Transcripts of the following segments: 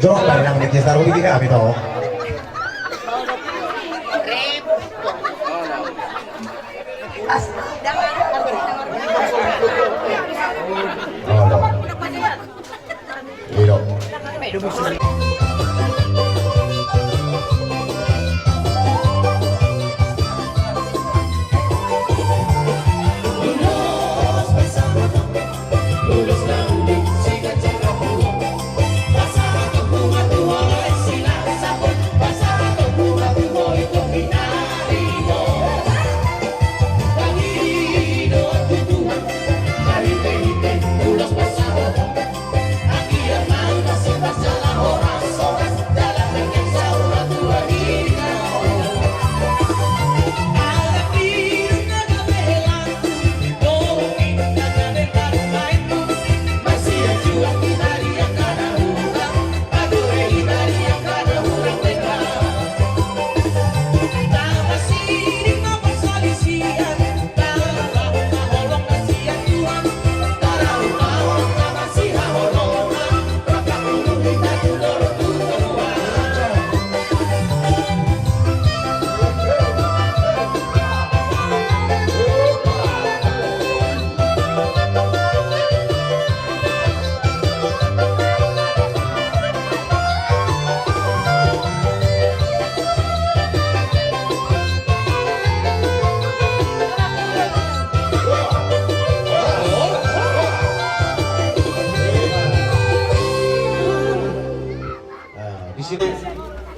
Jorok ba yang nagkisar ko hindi kami to? Oh, no.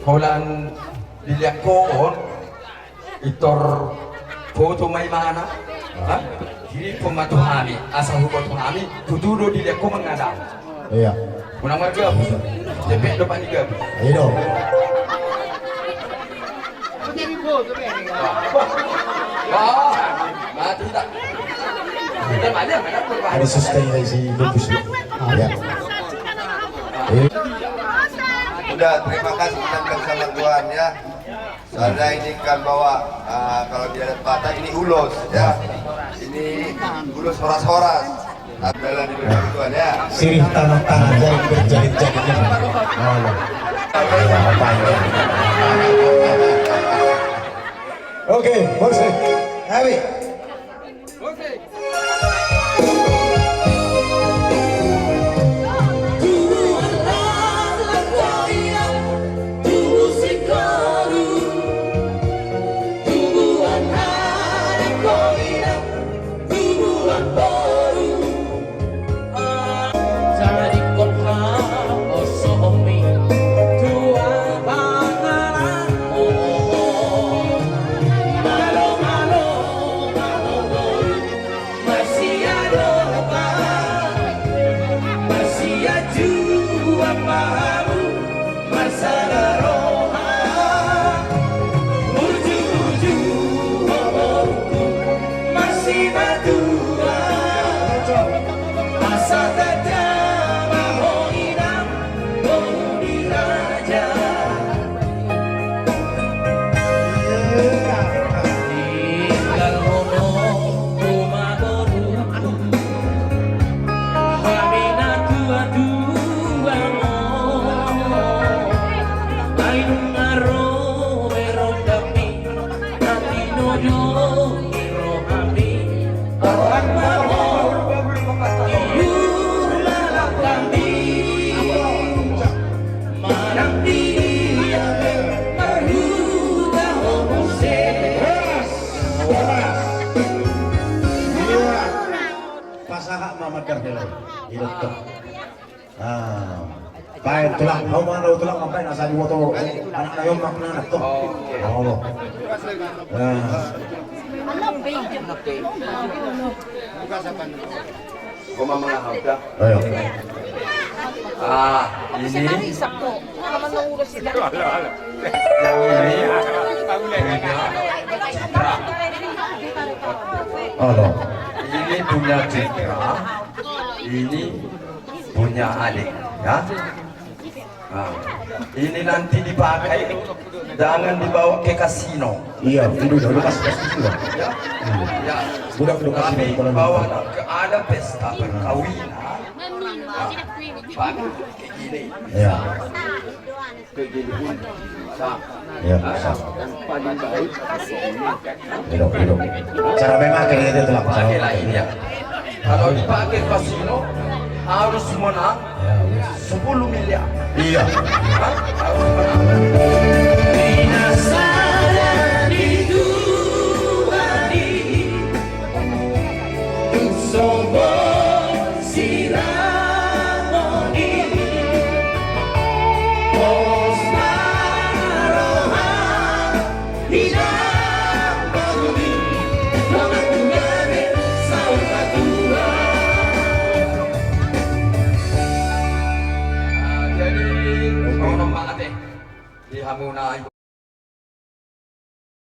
Holan dilihat ko itor foto may mana ha dili pematuhami asa hukumatuhami kududo dilihat ko mengada iya kuna marga depek depan juga ayo dong wah mati tak kita mana ada sustain dari si Bubus ya Udah, terima kasih ucapkan sama Tuhan ya. Saya inikan bahwa kalau dia ada patah ini ulos ya. Ini ulos horas-horas. Adalah diberikan Tuhan ya. sirih tanah-tanah yang berjadi-jadi oke musik Abi baik tulang kau mana tulang sampai nasa di motor anak ayam makna anak tuh oh Koma mga hawda ayo ini yang ini ini punya Citra, ini punya adik ya. Nah, ini nanti dipakai, jangan dibawa ke kasino. iya udah kasih ya Ya, udah kasih tapi bawa ke ada pesta perkawinan. Pakai ini. Ya. Kegilaan sah. Ya, sah. Dan paling baik Hidup. Cara memakai itu tulang. pakai lain ya. Kalau dipakai kasino harus menang Ya, wis. 10 miliar. Iya. Hah? Harus menang. Someone